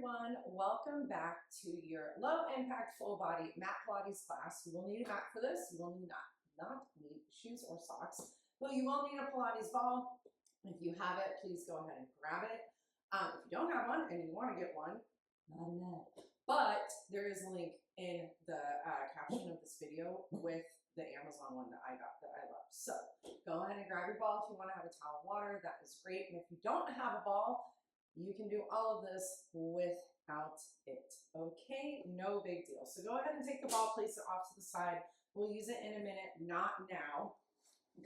everyone. Welcome back to your low impact full body mat Pilates class. You will need a mat for this. You will not need shoes or socks, but you will need a Pilates ball. If you have it, please go ahead and grab it. If you don't have one and you want to get one, not a net. But there is a link in the caption of this video with the Amazon one that I got that I love. So go ahead and grab your ball if you want to have a towel of water. That is great. And if you don't have a ball, you can do all of this without it. Okay, no big deal. So go ahead and take the ball, place it off to the side. We'll use it in a minute, not now.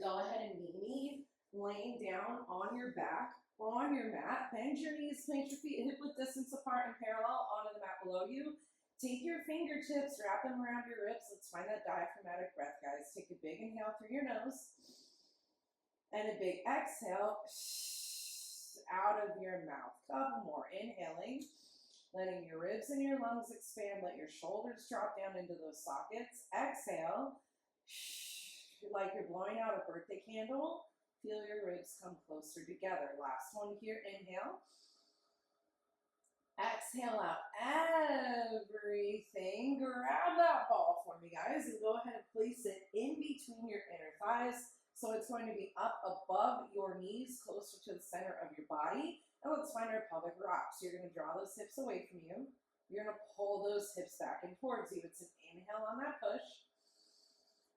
Go ahead and be laying down on your back, on your mat. Bend your knees, plant your feet hip width distance apart and parallel onto the mat below you. Take your fingertips, wrap them around your ribs. Let's find that diaphragmatic breath, guys. Take a big inhale through your nose and a big exhale out of your mouth. Couple more. Inhaling, letting your ribs and your lungs expand. Let your shoulders drop down into those sockets. Exhale, like you're blowing out a birthday candle. Feel your ribs come closer together. Last one here. Inhale. Exhale out everything. Grab that ball for me, guys, and go ahead and place it in between your inner thighs. So it's going to be up above your knees, closer to the center of your body. And let's find our pelvic rock. So you're going to draw those hips away from you. You're going to pull those hips back and towards you. It's an inhale on that push.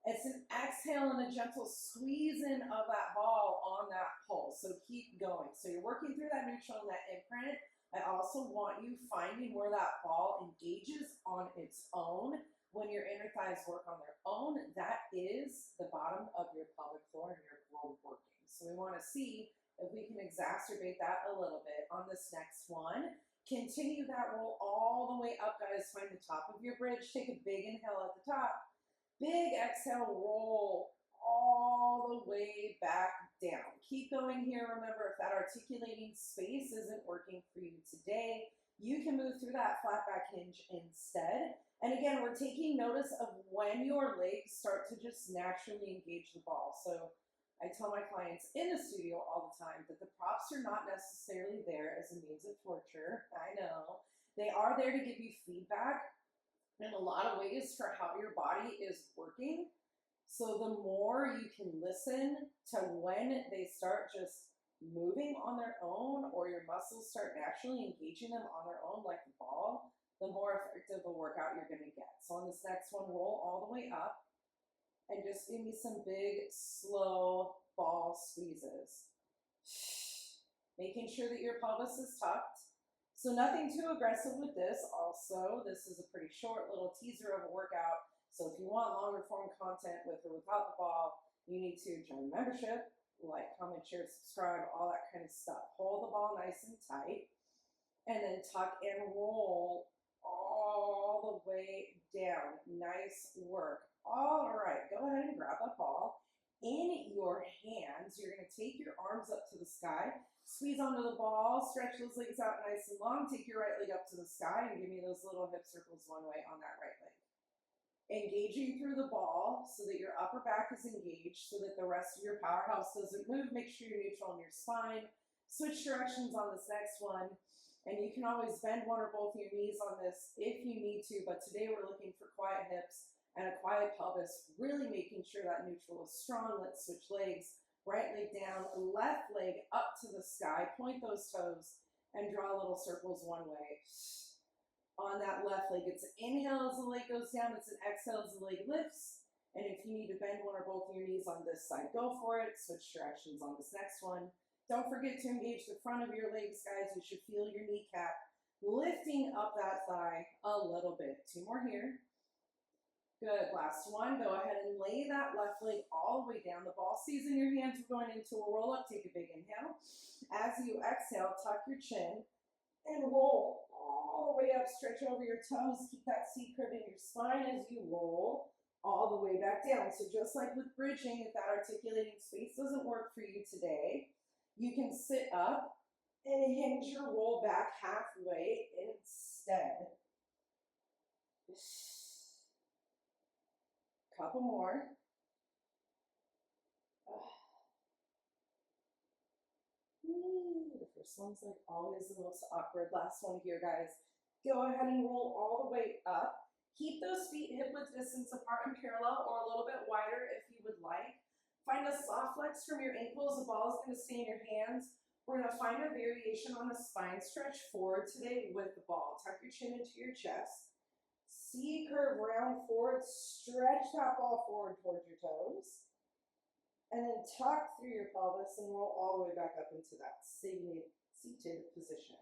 It's an exhale and a gentle squeeze in of that ball on that pull. So keep going. So you're working through that neutral and that imprint. I also want you finding where that ball engages on its own. When your inner thighs work on their own, that is the bottom of your pelvic floor and your core working. So we want to see if we can exacerbate that a little bit on this next one. Continue that roll all the way up, guys. Find the top of your bridge. Take a big inhale at the top. Big exhale, roll all the way back down. Keep going here. Remember, if that articulating space isn't working for you today, you can move through that flat back hinge instead. And again, we're taking notice of when your legs start to just naturally engage the ball. So I tell my clients in the studio all the time that the props are not necessarily there as a means of torture. I know. They are there to give you feedback in a lot of ways for how your body is working. So the more you can listen to when they start just moving on their own or your muscles start naturally engaging them on their own like the ball, the more effective a workout you're going to get. So on this next one, roll all the way up and just give me some big, slow ball squeezes. Making sure that your pelvis is tucked. So nothing too aggressive with this. Also, this is a pretty short little teaser of a workout. So if you want longer form content with or without the ball, you need to join membership, like, comment, share, subscribe, all that kind of stuff. Hold the ball nice and tight, and then tuck and roll all the way down. Nice work. All right, go ahead and grab that ball in your hands. You're going to take your arms up to the sky, squeeze onto the ball, stretch those legs out nice and long, take your right leg up to the sky, and give me those little hip circles one way on that right leg. Engaging through the ball so that your upper back is engaged, so that the rest of your powerhouse doesn't move. Make sure you're neutral in your spine. Switch directions on this next one. And you can always bend one or both of your knees on this if you need to, but today we're looking for quiet hips and a quiet pelvis, really making sure that neutral is strong. Let's switch legs. Right leg down, left leg up to the sky. Point those toes and draw little circles one way. On that left leg, it's an inhale as the leg goes down, it's an exhale as the leg lifts. And if you need to bend one or both of your knees on this side, go for it. Switch directions on this next one. Don't forget to engage the front of your legs, guys. You should feel your kneecap lifting up that thigh a little bit. Two more here. Good. Last one. Go ahead and lay that left leg all the way down. The ball stays in your hands. We're going into a roll up. Take a big inhale. As you exhale, tuck your chin and roll all the way up. Stretch over your toes. Keep that C curve in your spine as you roll all the way back down. So just like with bridging, if that articulating space doesn't work for you today, you can sit up and hinge your roll back halfway instead. Couple more. The first This one's like always the most awkward. Last one here, guys. Go ahead and roll all the way up. Keep those feet hip-width distance apart and parallel, or a little bit wider if you would like. Find a soft flex from your ankles. The ball is going to stay in your hands. We're going to find a variation on the spine stretch forward today with the ball. Tuck your chin into your chest. C curve round forward. Stretch that ball forward towards your toes. And then tuck through your pelvis and roll all the way back up into that seated position.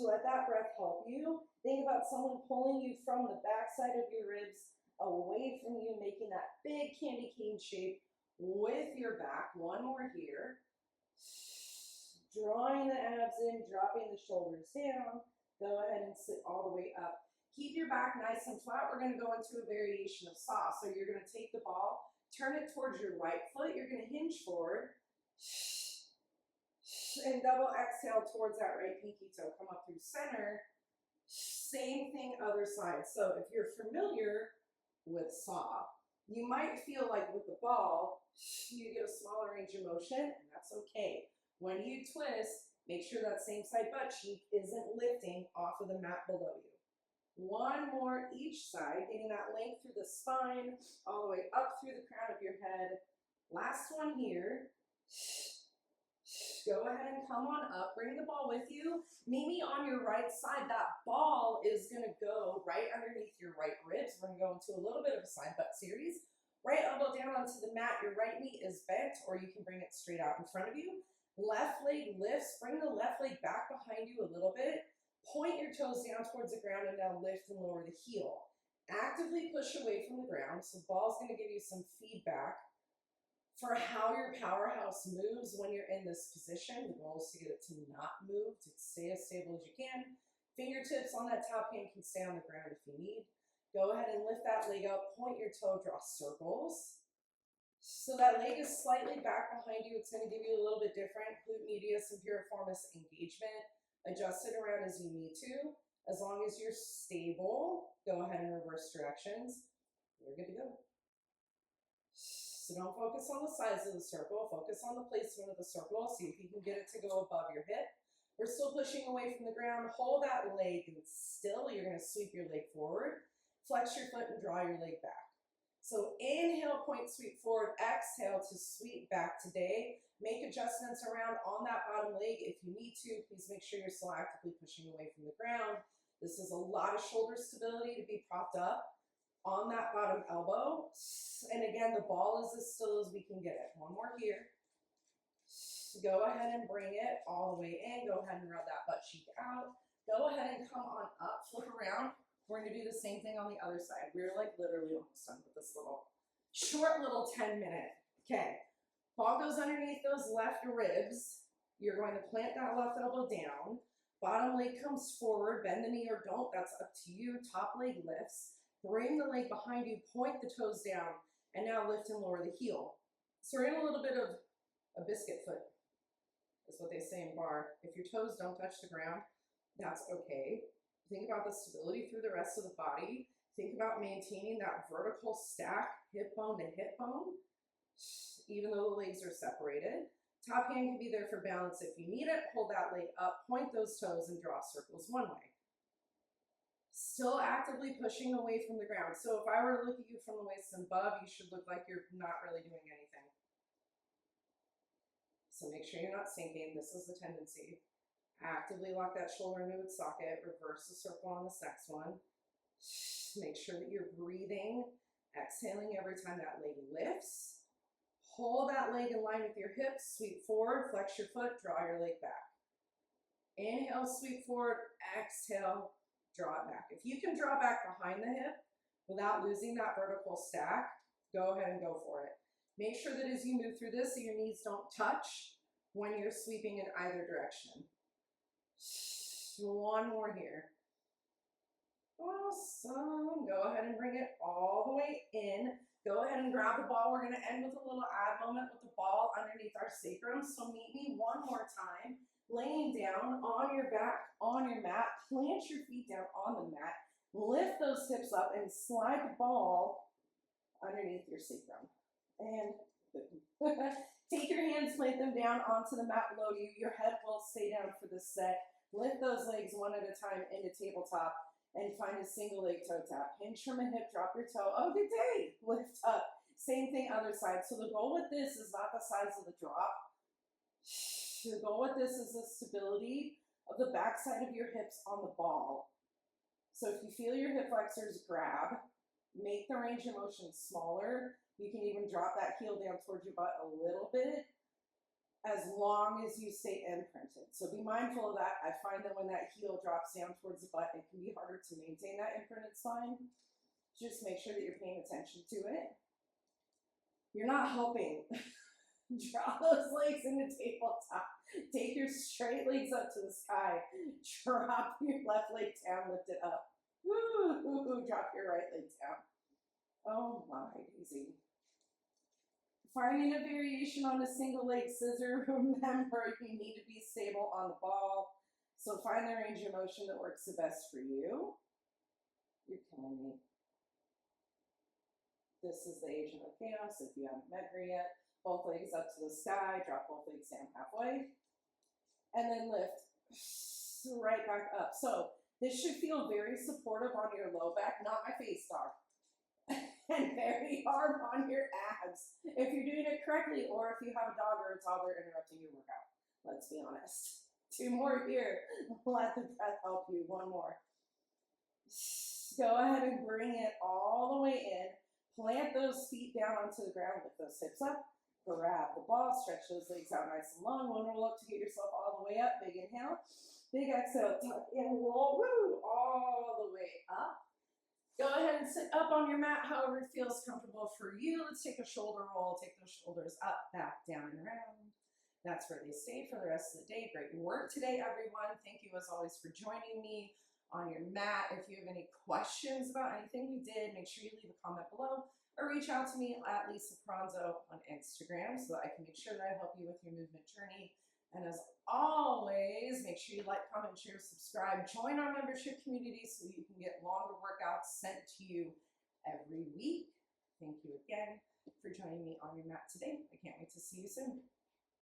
Let that breath help you. Think about someone pulling you from the backside of your ribs away from you, making that big candy cane shape with your back. One more here. Drawing the abs in, dropping the shoulders down. Go ahead and sit all the way up. Keep your back nice and flat. We're going to go into a variation of saw. So you're going to take the ball, turn it towards your right foot. You're going to hinge forward. And double exhale towards that right pinky toe. Come up through center. Same thing other side. So if you're familiar with saw, you might feel like with the ball, you get a smaller range of motion, and that's okay. When you twist, make sure that same side butt cheek isn't lifting off of the mat below you. One more each side, getting that length through the spine, all the way up through the crown of your head. Last one here. Go ahead and come on up. Bring the ball with you. Meet me on your right side. That ball is going to go right underneath your right ribs. We're going to go into a little bit of a side butt series. Right elbow down onto the mat. Your right knee is bent, or you can bring it straight out in front of you. Left leg lifts. Bring the left leg back behind you a little bit. Point your toes down towards the ground and now lift and lower the heel. Actively push away from the ground. So the ball is going to give you some feedback for how your powerhouse moves when you're in this position. The goal is to get it to not move, to stay as stable as you can. Fingertips on that top hand can stay on the ground if you need. Go ahead and lift that leg up, point your toe, draw circles. So that leg is slightly back behind you. It's going to give you a little bit different glute medius and piriformis engagement. Adjust it around as you need to. As long as you're stable, go ahead and reverse directions. You're good to go. So don't focus on the size of the circle, focus on the placement of the circle. See if you can get it to go above your hip. We're still pushing away from the ground. Hold that leg and still. You're going to sweep your leg forward. Flex your foot and draw your leg back. So inhale, point, sweep forward. Exhale to sweep back today. Make adjustments around on that bottom leg if you need to. Please make sure you're still actively pushing away from the ground. This is a lot of shoulder stability to be propped up on that bottom elbow. And again, the ball is as still as we can get it. One more here. Go ahead and bring it all the way in. Go ahead and rub that butt cheek out. Go ahead and come on up, flip around. We're going to do the same thing on the other side. We're like literally almost done with this short little 10-minute. Okay. Ball goes underneath those left ribs. You're going to plant that left elbow down. Bottom leg comes forward. Bend the knee or don't. That's up to you. Top leg lifts. Bring the leg behind you, point the toes down, and now lift and lower the heel. So we're in a little bit of a biscuit foot, is what they say in bar. If your toes don't touch the ground, that's okay. Think about the stability through the rest of the body. Think about maintaining that vertical stack, hip bone to hip bone, even though the legs are separated. Top hand can be there for balance if you need it. Hold that leg up, point those toes, and draw circles one way. Still actively pushing away from the ground. So if I were to look at you from the waist and above, you should look like you're not really doing anything. So make sure you're not sinking. This is the tendency. Actively lock that shoulder into its socket. Reverse the circle on this next one. Make sure that you're breathing, exhaling every time that leg lifts. Hold that leg in line with your hips. Sweep forward, flex your foot, draw your leg back. Inhale, sweep forward, exhale, draw it back. If you can draw back behind the hip without losing that vertical stack, go ahead and go for it. Make sure that as you move through this, your knees don't touch when you're sweeping in either direction. One more here. Awesome. Go ahead and bring it all the way in. Go ahead and grab the ball. We're going to end with a little ab moment with the ball underneath our sacrum. So meet me one more time. Laying down on your back, on your mat, plant your feet down on the mat, lift those hips up and slide the ball underneath your sacrum. And Take your hands, plant them down onto the mat below you. Your head will stay down for this set. Lift those legs one at a time into tabletop and find a single leg toe tap. Hinge from a hip, drop your toe. Oh, good day. Lift up. Same thing, other side. So the goal with this is not the size of the drop. The goal with this is the stability of the backside of your hips on the ball. So if you feel your hip flexors grab, make the range of motion smaller. You can even drop that heel down towards your butt a little bit, as long as you stay imprinted. So be mindful of that. I find that when that heel drops down towards the butt, it can be harder to maintain that imprinted spine. Just make sure that you're paying attention to it. You're not helping. Draw those legs into tabletop. Take your straight legs up to the sky. Drop your left leg down, lift it up. Woo, drop your right leg down. Oh my, easy. Finding a variation on a single leg scissor. Remember, you need to be stable on the ball. So find the range of motion that works the best for you. You're killing me. This is the Asian of chaos. If you haven't met her yet, both legs up to the sky, drop both legs down halfway, and then lift right back up. So this should feel very supportive on your low back, not my face dog, and very hard on your abs if you're doing it correctly, or if you have a dog or a toddler interrupting your workout. Let's be honest. 2 more here. Let the breath help you. 1 more. Go ahead and bring it all the way in. Plant those feet down onto the ground, lift those hips up. Grab the ball, stretch those legs out nice and long. 1 roll up to get yourself all the way up. Big inhale. Big exhale. Tuck and roll. Woo! All the way up. Go ahead and sit up on your mat however it feels comfortable for you. Let's take a shoulder roll. Take those shoulders up, back, down, and around. That's where they stay for the rest of the day. Great work today, everyone. Thank you as always for joining me on your mat. If you have any questions about anything we did, make sure you leave a comment below. Or reach out to me at Lisa Pranzo on Instagram so that I can make sure that I help you with your movement journey. And as always, make sure you like, comment, share, subscribe. Join our membership community so you can get longer workouts sent to you every week. Thank you again for joining me on your mat today. I can't wait to see you soon.